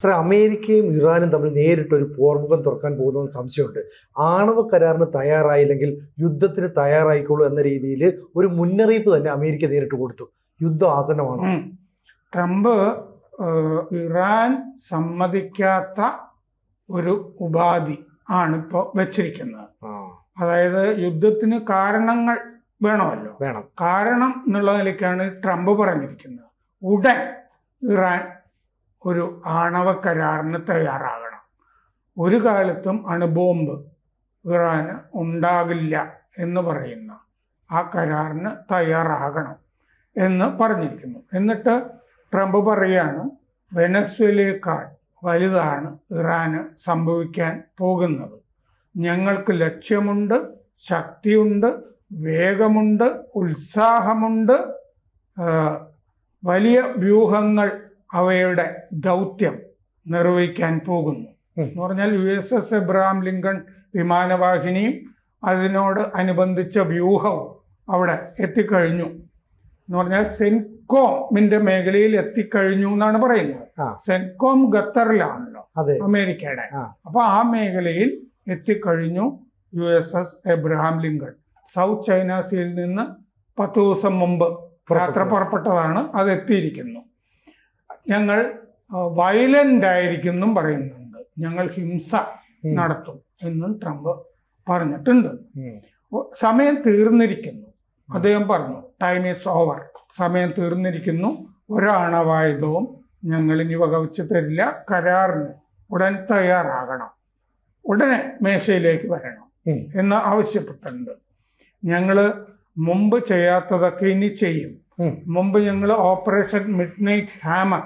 സാറേ, അമേരിക്കയും ഇറാനും തമ്മിൽ നേരിട്ടൊരു പോർമുഖം തുറക്കാൻ പോകുന്ന സംശയമുണ്ട്. ആണവ കരാറിന് തയ്യാറായില്ലെങ്കിൽ യുദ്ധത്തിന് തയ്യാറായിക്കോളൂ എന്ന രീതിയിൽ ഒരു മുന്നറിയിപ്പ് തന്നെ അമേരിക്ക നേരിട്ട് കൊടുത്തു. യുദ്ധം ആസന്നമാണ്. ട്രംപ് ഇറാൻ സമ്മതിക്കാത്ത ഒരു ഉപാധി ആണ് ഇപ്പോൾ വെച്ചിരിക്കുന്നത്. അതായത് യുദ്ധത്തിന് കാരണങ്ങൾ വേണമല്ലോ, കാരണം എന്നുള്ള നിലയ്ക്കാണ് ട്രംപ് പറഞ്ഞിരിക്കുന്നത്. ഉടൻ ഇറാൻ ഒരു ആണവ കരാറിന് തയ്യാറാകണം. ഒരു കാലത്തും അണുബോംബ് ഇറാന് ഉണ്ടാകില്ല എന്ന് പറയുന്ന ആ കരാറിന് തയ്യാറാകണം എന്ന് പറഞ്ഞിരിക്കുന്നു. എന്നിട്ട് ട്രംപ് പറയാണ്, വെനസ്വേലയേക്കാൾ വലുതാണ് ഇറാന് സംഭവിക്കാൻ പോകുന്നത്. ഞങ്ങൾക്ക് ലക്ഷ്യമുണ്ട്, ശക്തിയുണ്ട്, വേഗമുണ്ട്, ഉത്സാഹമുണ്ട്, വലിയ വ്യൂഹങ്ങൾ അവയുടെ ദൗത്യം നിർവഹിക്കാൻ പോകുന്നു എന്ന് പറഞ്ഞാൽ USS എബ്രഹാം ലിങ്കൺ വിമാനവാഹിനിയും അതിനോട് അനുബന്ധിച്ച വ്യൂഹവും അവിടെ എത്തിക്കഴിഞ്ഞു എന്ന് പറഞ്ഞാൽ സെൻകോമിന്റെ മേഖലയിൽ എത്തിക്കഴിഞ്ഞു എന്നാണ് പറയുന്നത്. സെൻകോം ഖത്തറിലാണല്ലോ അമേരിക്കയുടെ. അപ്പൊ ആ മേഖലയിൽ എത്തിക്കഴിഞ്ഞു USS Abraham Lincoln. South China സീയിൽ നിന്ന് 10 ദിവസം മുമ്പ് യാത്ര പുറപ്പെട്ടതാണ്. അത് എത്തിയിരിക്കുന്നു. ഞങ്ങൾ വയലന്റ് ആയിരിക്കും പറയുന്നുണ്ട്, ഞങ്ങൾ ഹിംസ നടത്തും എന്നും ട്രംപ് പറഞ്ഞിട്ടുണ്ട്. സമയം തീർന്നിരിക്കുന്നു, അദ്ദേഹം പറഞ്ഞു. ടൈം ഈസ് ഓവർ, സമയം തീർന്നിരിക്കുന്നു, ഒരാണവായുധവും ഞങ്ങൾ ഇനി വകവെച്ച് തരില്ല, കരാറിന് ഉടൻ തയ്യാറാകണം, ഉടനെ മേശയിലേക്ക് വരണം എന്ന് ആവശ്യപ്പെട്ടിട്ടുണ്ട്. ഞങ്ങൾ മുമ്പ് ചെയ്യാത്തതൊക്കെ ഇനി ചെയ്യും. മുമ്പ് ഞങ്ങൾ ഓപ്പറേഷൻ മിഡ്നൈറ്റ് ഹാമർ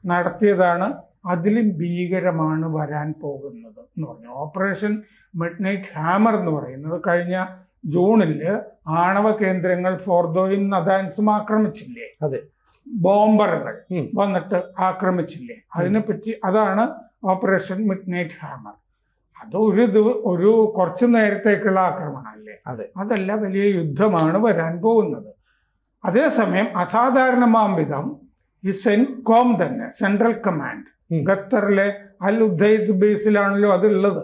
നടത്തിയതാണ്, അതിലും ഭീകരമാണ് വരാൻ പോകുന്നത് എന്ന് പറഞ്ഞു. ഓപ്പറേഷൻ മിഡ്നൈറ്റ് ഹാമർ എന്ന് പറയുന്നത് കഴിഞ്ഞ ജൂണിൽ ആണവ കേന്ദ്രങ്ങൾ ഫോർദോയും നദാൻസും ആക്രമിച്ചില്ലേ, ബോംബറുകൾ വന്നിട്ട് ആക്രമിച്ചില്ലേ, അതിനെപ്പറ്റി അതാണ് ഓപ്പറേഷൻ മിഡ്നൈറ്റ് ഹാമർ. അത് ഒരു കുറച്ചു നേരത്തേക്കുള്ള ആക്രമണമല്ലേ, അതല്ല, വലിയ യുദ്ധമാണ് വരാൻ പോകുന്നത്. അതേസമയം അസാധാരണമാം വിധം ഈ സെൻകോം തന്നെ, സെൻട്രൽ കമാൻഡ്, ഖത്തറിലെ അൽ ഉദൈദ് ബേസിലാണല്ലോ അതുള്ളത്.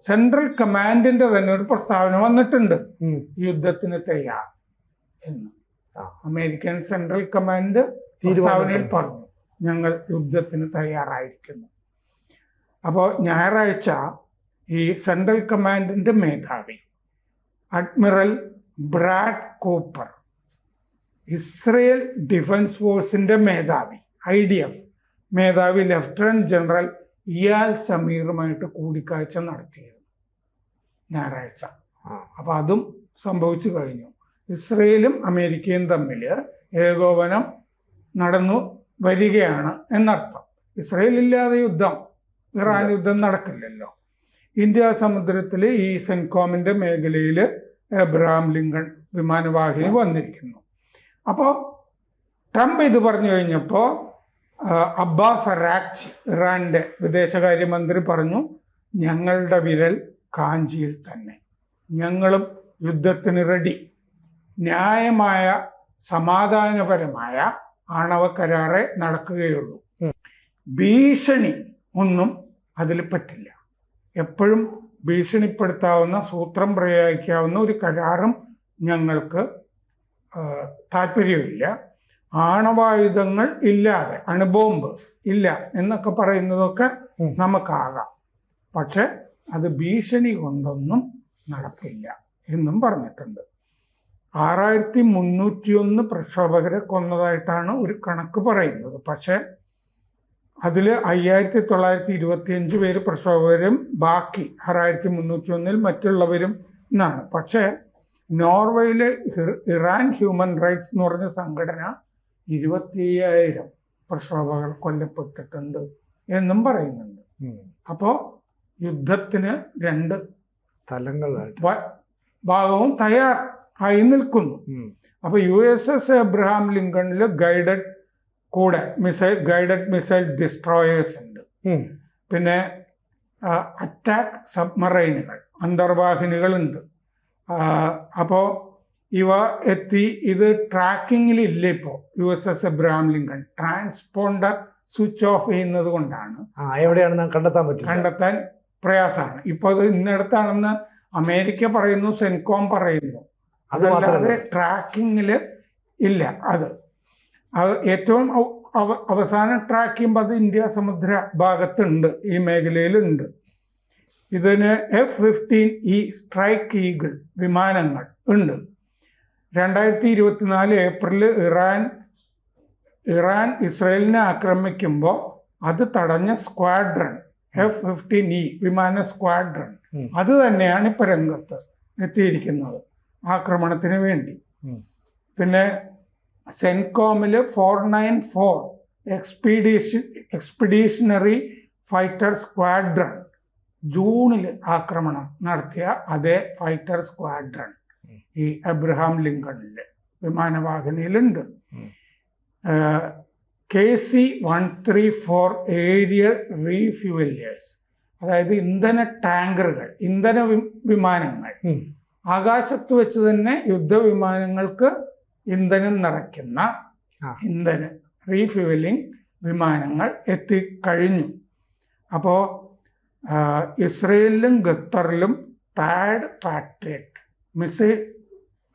സെൻട്രൽ കമാൻഡിന്റെ തന്നെ ഒരു പ്രസ്താവന വന്നിട്ടുണ്ട്, യുദ്ധത്തിന് തയ്യാർ എന്ന്. അമേരിക്കൻ സെൻട്രൽ കമാൻഡ് പ്രസ്താവനയിൽ പറഞ്ഞു, ഞങ്ങൾ യുദ്ധത്തിന് തയ്യാറായിരിക്കുന്നു. അപ്പോൾ ഞായറാഴ്ച ഈ സെൻട്രൽ കമാൻഡിന്റെ മേധാവി admiral Brad Cooper, Israel defence ഫോഴ്സിന്റെ മേധാവി IDF മേധാവി ലഫ്റ്റനന്റ് ജനറൽ ഇയാൽ സമീറുമായിട്ട് കൂടിക്കാഴ്ച നടത്തിയിരുന്നു ഞായറാഴ്ച. അപ്പൊ അതും സംഭവിച്ചു കഴിഞ്ഞു. ഇസ്രയേലും അമേരിക്കയും തമ്മിൽ ഏകോപനം നടന്നു വരികയാണ് എന്നർത്ഥം. ഇസ്രയേൽ ഇല്ലാതെ ഇറാൻ യുദ്ധം നടക്കില്ലല്ലോ. ഇന്ത്യ സമുദ്രത്തിൽ ഈ സെൻകോമിന്റെ മേഖലയിൽ എബ്രഹാം ലിങ്കൺ വിമാനവാഹിനി വന്നിരിക്കുന്നു. അപ്പോൾ ട്രംപ് ഇത് പറഞ്ഞു കഴിഞ്ഞപ്പോൾ അബ്ബാസ് അറാഖ്ചി, ഇറാന്റെ വിദേശകാര്യമന്ത്രി, പറഞ്ഞു, ഞങ്ങളുടെ വിരൽ കാഞ്ചിയിൽ തന്നെ, ഞങ്ങളും യുദ്ധത്തിന് റെഡി, ന്യായമായ സമാധാനപരമായ ആണവ കരാറേ നടക്കുകയുള്ളൂ, ഭീഷണി ഒന്നും അതിൽ പറ്റില്ല, എപ്പോഴും ഭീഷണിപ്പെടുത്താവുന്ന, സൂത്രം പ്രയോഗിക്കാവുന്ന ഒരു കരാറും ഞങ്ങൾക്ക് താല്പര്യമില്ല, ആണവായുധങ്ങൾ ഇല്ലാതെ, അണുബോംബ് ഇല്ല എന്നൊക്കെ പറയുന്നതൊക്കെ നമുക്കാകാം, പക്ഷെ അത് ഭീഷണി കൊണ്ടൊന്നും നടക്കില്ല എന്നും പറഞ്ഞിട്ടുണ്ട്. 6301 പ്രക്ഷോഭകരെ കൊന്നതായിട്ടാണ് ഒരു കണക്ക് പറയുന്നത്. പക്ഷെ അതിൽ 5925 പേര് പ്രക്ഷോഭകരും ബാക്കി 6301 മറ്റുള്ളവരും എന്നാണ്. പക്ഷെ നോർവേയിലെ ഇറാൻ ഹ്യൂമൻ റൈറ്റ്സ് എന്ന് പറഞ്ഞ സംഘടന 25,000 പ്രക്ഷോഭകർ കൊല്ലപ്പെട്ടിട്ടുണ്ട് എന്നും പറയുന്നുണ്ട്. അപ്പോ യുദ്ധത്തിന് 2 ഭാഗവും തയ്യാറായി നിൽക്കുന്നു. അപ്പൊ USS എബ്രഹാം ലിങ്കണിൽ ഗൈഡഡ് മിസൈൽ ഡിസ്ട്രോയേഴ്സ് ഉണ്ട്, പിന്നെ അറ്റാക്ക് സബ്മറൈനുകൾ, അന്തർവാഹിനികളുണ്ട്. അപ്പോൾ ഇവ എത്തി, ഇത് ട്രാക്കിങ്ങിലില്ല ഇപ്പോൾ USS Abraham Lincoln. Transponder switch off ചെയ്യുന്നത് കൊണ്ടാണ് എവിടെയാണ് നാം കണ്ടെത്താൻ പ്രയാസമാണ്. ഇപ്പോൾ അത് ഇന്നടത്താണെന്ന് അമേരിക്ക പറയുന്നു, സെൻകോം പറയുന്നു. അതല്ലാതെ ട്രാക്കിങ്ങിൽ ഇല്ല. അത് ഏറ്റവും അവസാനം ട്രാക്ക് ചെയ്യുമ്പോൾ അത് ഇന്ത്യ സമുദ്ര ഭാഗത്തുണ്ട്, ഈ മേഖലയിലുണ്ട്. ഇതിന് F-15E സ്ട്രൈക്ക് ഈഗിൾ വിമാനങ്ങൾ ഉണ്ട്. 2024 ഏപ്രിലിൽ ഇറാൻ ഇസ്രയേലിനെ ആക്രമിക്കുമ്പോൾ അത് തടഞ്ഞ സ്ക്വാഡ്രൺ F-15E വിമാന സ്ക്വാഡ്രൺ അത് തന്നെയാണ് ഇപ്പൊ രംഗത്ത് എത്തിയിരിക്കുന്നത് ആക്രമണത്തിന് വേണ്ടി. പിന്നെ സെൻകോമില് 494 എക്സ്പീഡീഷണറി ഫൈറ്റർ സ്ക്വാഡ്രൺ ജൂണിൽ ആക്രമണം നടത്തിയ അതേ ഫൈറ്റർ സ്ക്വാഡ്രൺ ഈ അബ്രഹാം ലിങ്കണില് വിമാനവാഹിനിയിലുണ്ട്. KC-134 ഏരിയൽ റീഫ്യൂവലേഴ്സ്, അതായത് ഇന്ധന ടാങ്കറുകൾ, ഇന്ധന വിമാനങ്ങൾ, ആകാശത്ത് വെച്ച് തന്നെ യുദ്ധവിമാനങ്ങൾക്ക് ഇന്ധനം നിറയ്ക്കുന്ന ഇന്ധന റീഫ്യൂവലിംഗ് വിമാനങ്ങൾ എത്തിക്കഴിഞ്ഞു. അപ്പോൾ ഇസ്രയേലിലും ഖത്തറിലും താഡ് പാട്രിയറ്റ് മിസൈൽ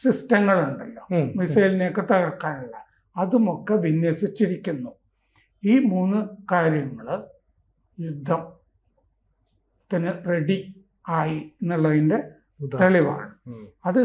സിസ്റ്റങ്ങളുണ്ടല്ലോ, മിസൈലിനെയൊക്കെ തകർക്കാനുള്ള, അതുമൊക്കെ വിന്യസിച്ചിരിക്കുന്നു. ഈ 3 കാര്യങ്ങൾ യുദ്ധത്തിന് റെഡി ആയി എന്നുള്ളതിൻ്റെ തെളിവാണ്. അത്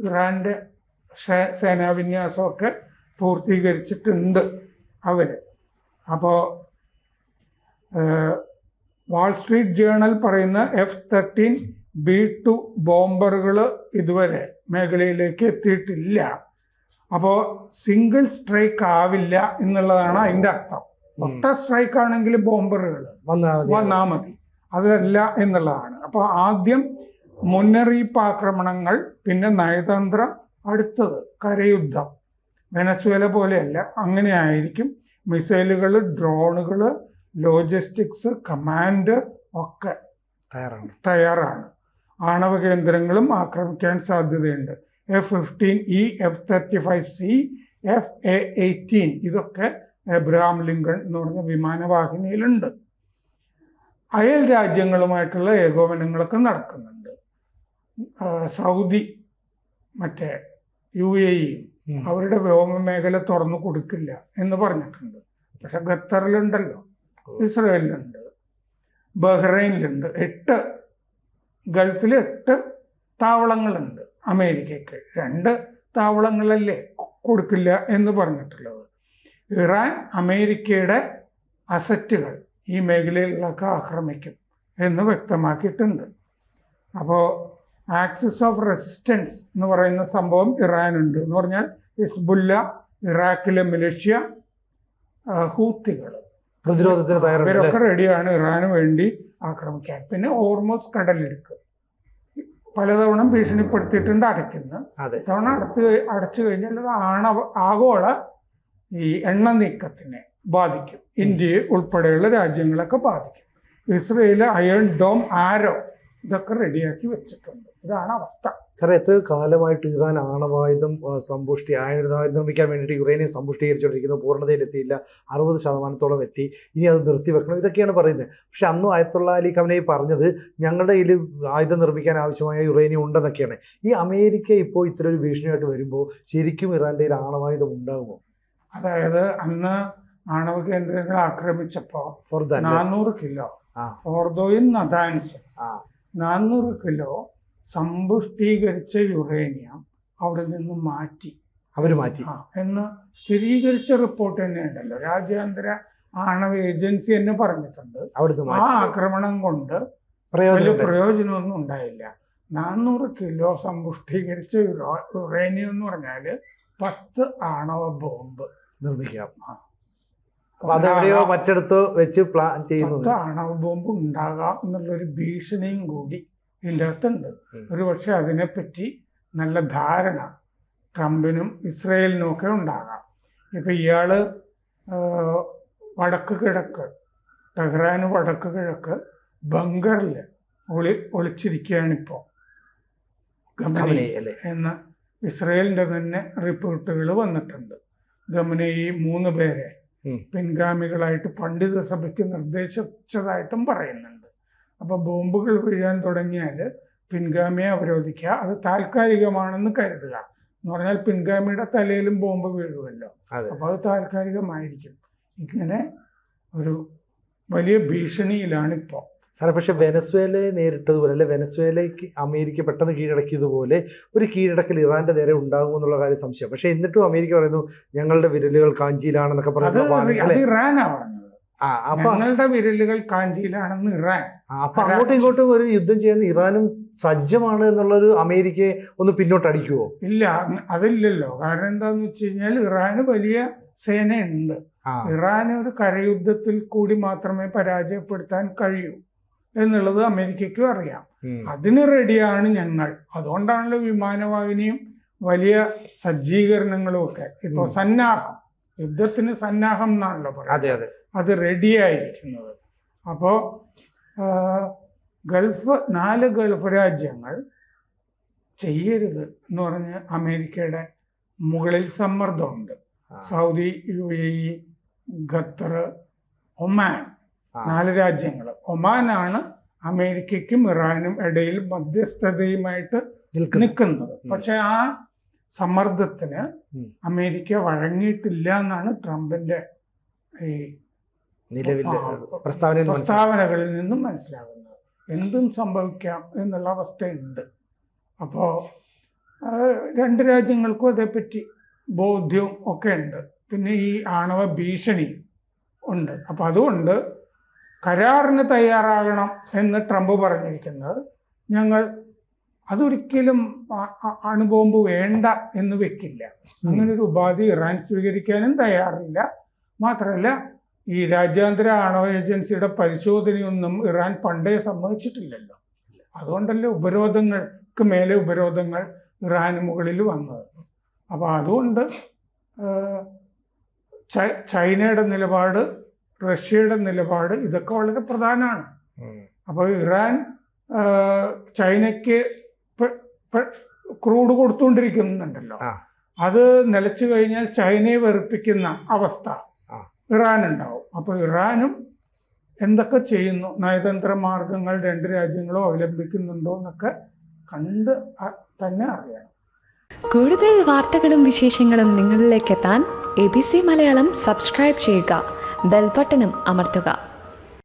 ഇറാന്റെ സേനാവിന്യാസമൊക്കെ പൂർത്തീകരിച്ചിട്ടുണ്ട് അവര്. അപ്പോൾ വാൾ സ്ട്രീറ്റ് ജേണൽ പറയുന്ന F-13B2 ബോംബറുകൾ ഇതുവരെ മേഖലയിലേക്ക് എത്തിയിട്ടില്ല. അപ്പോൾ സിംഗിൾ സ്ട്രൈക്ക് ആവില്ല എന്നുള്ളതാണ് അതിൻ്റെ അർത്ഥം. ഒറ്റ സ്ട്രൈക്ക് ആണെങ്കിൽ ബോംബറുകൾ വന്നാൽ മതി, അതല്ല എന്നുള്ളതാണ്. അപ്പോൾ ആദ്യം മുന്നറിയിപ്പ് ആക്രമണങ്ങൾ, പിന്നെ നയതന്ത്രം, അടുത്തത് കരയുദ്ധം. വെനസ്വേല പോലെയല്ല, അങ്ങനെ ആയിരിക്കും. മിസൈലുകൾ, ഡ്രോണുകൾ, ലോജിസ്റ്റിക്സ്, കമാൻഡ് ഒക്കെ തയ്യാറാണ്. ആണവ കേന്ദ്രങ്ങളും ആക്രമിക്കാൻ സാധ്യതയുണ്ട്. F-15E, F-35C, F-A-18 ഇതൊക്കെ എബ്രഹാം ലിങ്കൺ എന്ന് പറഞ്ഞ വിമാനവാഹിനിയിലുണ്ട്. അയൽ രാജ്യങ്ങളുമായിട്ടുള്ള ഏകോപനങ്ങളൊക്കെ നടക്കുന്നുണ്ട്. സൗദി, മറ്റേ UAE അവരുടെ വ്യോമമേഖല തുറന്നു കൊടുക്കില്ല എന്ന് പറഞ്ഞിട്ടുണ്ട്. പക്ഷെ ഖത്തറിലുണ്ടല്ലോ, ഇസ്രയേലിലുണ്ട്, ബഹ്റൈനിലുണ്ട്, 8 ഗൾഫിൽ 8 താവളങ്ങളുണ്ട്. അമേരിക്കയ്ക്ക് 2 താവളങ്ങളല്ലേ കൊടുക്കില്ല എന്ന് പറഞ്ഞിട്ടുള്ളത്. ഇറാൻ അമേരിക്കയുടെ അസറ്റുകൾ ഈ മേഖലയിലൊക്കെ ആക്രമിക്കും എന്ന് വ്യക്തമാക്കിയിട്ടുണ്ട്. അപ്പോൾ ആക്സിസ് ഓഫ് റെസിസ്റ്റൻസ് എന്ന് പറയുന്ന സംഭവം ഇറാനുണ്ട്. എന്ന് പറഞ്ഞാൽ ഹിസ്ബുല്ല, ഇറാഖിലെ മിലിഷ്യ, ഹൂത്തികൾ, പ്രതിരോധത്തിന് ഇവരൊക്കെ റെഡിയാണ് ഇറാന് വേണ്ടി ആക്രമിക്കാൻ. പിന്നെ ഹോർമോസ് കടലിടുക്ക് പലതവണ ഭീഷണിപ്പെടുത്തിയിട്ടുണ്ട്, അടയ്ക്കുന്നു. തവണ അടച്ചു കഴിഞ്ഞാൽ ആഗോള ഈ എണ്ണ നീക്കത്തിനെ ബാധിക്കും. ഇന്ത്യയെ ഉൾപ്പെടെയുള്ള രാജ്യങ്ങളൊക്കെ ബാധിക്കും. ഇസ്രയേൽ അയൺ ഡോം, ആരോ ഇതൊക്കെ റെഡിയാക്കി വെച്ചിട്ടുണ്ട്. ഇതാണ് അവസ്ഥ. സാർ, എത്രയോ കാലമായിട്ട് ഇറാൻ ആണവായുധം ആയുധായുധം നിർമ്മിക്കാൻ വേണ്ടിയിട്ട് യുറേനിയം സമ്പുഷ്ടീകരിച്ചുകൊണ്ടിരിക്കുന്നത് പൂർണ്ണതയിലെത്തിയില്ല. 60% എത്തി. ഇനി അത് നിർത്തിവെക്കണം, ഇതൊക്കെയാണ് പറയുന്നത്. പക്ഷെ അന്നും ആയത്തുള്ള അലി ഖമനേയി പറഞ്ഞത് ഞങ്ങളുടെ കയ്യിൽ ആയുധം നിർമ്മിക്കാൻ ആവശ്യമായ യുറേനിയം ഉണ്ടെന്നൊക്കെയാണ്. ഈ അമേരിക്ക ഇപ്പോൾ ഇത്തരം ഒരു ഭീഷണിയായിട്ട് വരുമ്പോൾ ശരിക്കും ഇറാൻ്റെ കയ്യിൽ ആണവായുധം ഉണ്ടാകുമോ? അതായത് അന്ന് ആണവ കേന്ദ്രങ്ങൾ ആക്രമിച്ചപ്പോൾ 400 കിലോ ഫോർദോയും നദാൻസും 400 കിലോ സമ്പുഷ്ടീകരിച്ച യുറേനിയം അവിടെ നിന്ന് മാറ്റി എന്ന് സ്ഥിരീകരിച്ച റിപ്പോർട്ട് തന്നെ ഉണ്ടല്ലോ. രാജ്യാന്തര ആണവ ഏജൻസി തന്നെ പറഞ്ഞിട്ടുണ്ട്. ആ ആക്രമണം കൊണ്ട് വലിയ പ്രയോജനമൊന്നും ഉണ്ടായില്ല. 400 കിലോ സമ്പുഷ്ടീകരിച്ച യുറേനിയം എന്ന് പറഞ്ഞാൽ 10 ആണവ ബോംബ് നിർമ്മിക്കാം. മറ്റിടത്ത് വെച്ച് പ്ലാൻ ചെയ്യുന്നു. 10 ആണവ ബോംബ് ഉണ്ടാകാം എന്നുള്ളൊരു ഭീഷണിയും കൂടി ഇതിൻ്റെ അകത്തുണ്ട്. ഒരുപക്ഷെ അതിനെപ്പറ്റി നല്ല ധാരണ ട്രംപിനും ഇസ്രയേലിനും ഒക്കെ ഉണ്ടാകാം. ഇപ്പം ഇയാള് വടക്ക് കിഴക്ക്, ടെഹ്റാന് വടക്ക് കിഴക്ക് ബങ്കറിൽ ഒളിച്ചിരിക്കുകയാണിപ്പോൾ ഖമനേയി എന്ന് ഇസ്രയേലിൻ്റെ തന്നെ റിപ്പോർട്ടുകൾ വന്നിട്ടുണ്ട്. ഖമനേയി 3 പേരെ പിൻഗാമികളായിട്ട് പണ്ഡിത സഭയ്ക്ക് നിർദ്ദേശിച്ചതായിട്ടും പറയുന്നുണ്ട്. അപ്പോൾ ബോംബുകൾ വീഴാൻ തുടങ്ങിയാൽ പിൻഗാമിയെ അവരോധിക്കുക, അത് താൽക്കാലികമാണെന്ന് കരുതുക. എന്ന് പറഞ്ഞാൽ പിൻഗാമിയുടെ തലയിലും ബോംബ് വീഴുമല്ലോ, അപ്പോൾ അത് താൽക്കാലികമായിരിക്കും. ഇങ്ങനെ ഒരു വലിയ ഭീഷണിയിലാണിപ്പോൾ. സാറേ, പക്ഷെ വെനസ്വേലയെ നേരിട്ടതുപോലെ, അല്ലെ വെനസ്വേലയ്ക്ക് അമേരിക്ക പെട്ടെന്ന് കീഴടക്കിയതുപോലെ ഒരു കീഴടക്കൽ ഇറാന്റെ നേരെ ഉണ്ടാകും എന്നുള്ള കാര്യം സംശയം. പക്ഷെ എന്നിട്ടും അമേരിക്ക പറയുന്നു ഞങ്ങളുടെ വിരലുകൾ കാഞ്ചിയിലാണെന്നൊക്കെ പറയുന്നത്. ഇറാനാണ് പറഞ്ഞത്, ഞങ്ങളുടെ വിരലുകൾ കാഞ്ചിയിലാണെന്ന് ഇറാൻ. അപ്പൊ അങ്ങോട്ടും ഇങ്ങോട്ടും ഒരു യുദ്ധം ചെയ്യുന്ന ഇറാനും സജ്ജമാണ് എന്നുള്ളൊരു അമേരിക്കയെ ഒന്ന് പിന്നോട്ടടിക്കുവോ? ഇല്ല, അതില്ലല്ലോ. കാരണം എന്താന്ന് വെച്ച് കഴിഞ്ഞാൽ ഇറാന് വലിയ സേനയുണ്ട്. ഇറാന് ഒരു കരയുദ്ധത്തിൽ കൂടി മാത്രമേ പരാജയപ്പെടുത്താൻ കഴിയൂ എന്നുള്ളത് അമേരിക്കയ്ക്കും അറിയാം. അതിന് റെഡിയാണ് ഞങ്ങൾ. അതുകൊണ്ടാണല്ലോ വിമാനവാഹിനിയും വലിയ സജ്ജീകരണങ്ങളും ഒക്കെ. ഇപ്പൊ സന്നാഹം, യുദ്ധത്തിന് സന്നാഹം എന്നാണല്ലോ പറയുന്നത്, അത് റെഡിയായിരിക്കുന്നത്. അപ്പോൾ നാല് ഗൾഫ് രാജ്യങ്ങൾ ചെയ്യരുത് എന്ന് പറഞ്ഞ് അമേരിക്കയുടെ മുകളിൽ സമ്മർദ്ദമുണ്ട്. സൗദി, UAE, ഖത്തർ, ഒമാൻ, 4 രാജ്യങ്ങൾ. ഒമാനാണ് അമേരിക്കയ്ക്കും ഇറാനും ഇടയിൽ മധ്യസ്ഥതയുമായിട്ട് നിൽക്കുന്നത്. പക്ഷെ ആ സമ്മർദ്ദത്തിന് അമേരിക്ക വഴങ്ങിയിട്ടില്ല എന്നാണ് ട്രംപിന്റെ ഈ പ്രസ്താവനകളിൽ നിന്നും മനസ്സിലാകുന്നത്. എന്തും സംഭവിക്കാം എന്നുള്ള അവസ്ഥയുണ്ട്. അപ്പോൾ 2 രാജ്യങ്ങൾക്കും അതേപ്പറ്റി ബോധ്യവും ഒക്കെ ഉണ്ട്. പിന്നെ ഈ ആണവ ഭീഷണി ഉണ്ട്. അപ്പം അതുകൊണ്ട് കരാറിന് തയ്യാറാകണം എന്ന് ട്രംപ് പറഞ്ഞിരിക്കുന്നത്, ഞങ്ങൾ അതൊരിക്കലും അണുബോംബ് വേണ്ട എന്ന് വെക്കില്ല. അങ്ങനൊരു ഉപാധി ഇറാൻ സ്വീകരിക്കാനും തയ്യാറില്ല. മാത്രമല്ല, ഈ രാജ്യാന്തര ആണവ ഏജൻസിയുടെ പരിശോധനയൊന്നും ഇറാൻ പണ്ടേ സമ്മതിച്ചിട്ടില്ലല്ലോ. അതുകൊണ്ടല്ലേ ഉപരോധങ്ങൾക്ക് മേലെ ഉപരോധങ്ങൾ ഇറാന് മുകളിൽ വന്നത്. അപ്പോൾ അതുകൊണ്ട് ചൈനയുടെ നിലപാട്, റഷ്യയുടെ നിലപാട്, ഇതൊക്കെ വളരെ പ്രധാനമാണ്. അപ്പോൾ ഇറാൻ ചൈനയ്ക്ക് ക്രൂഡ് കൊടുത്തുകൊണ്ടിരിക്കുന്നുണ്ടല്ലോ, അത് നിലച്ചു കഴിഞ്ഞാൽ ചൈനയെ വെറുപ്പിക്കുന്ന അവസ്ഥ ഇറാനുണ്ടാവും. അപ്പോൾ ഇറാനും എന്തൊക്കെ ചെയ്യുന്നു, നയതന്ത്ര മാർഗങ്ങൾ 2 രാജ്യങ്ങളും അവലംബിക്കുന്നുണ്ടോ എന്നൊക്കെ കണ്ട് തന്നെ അറിയണം. കൂടുതൽ വാർത്തകളും വിശേഷങ്ങളും നിങ്ങളിലേക്ക് എത്താൻ ABC മലയാളം സബ്സ്ക്രൈബ് ചെയ്യുക, ബെൽ ബട്ടണും അമർത്തുക.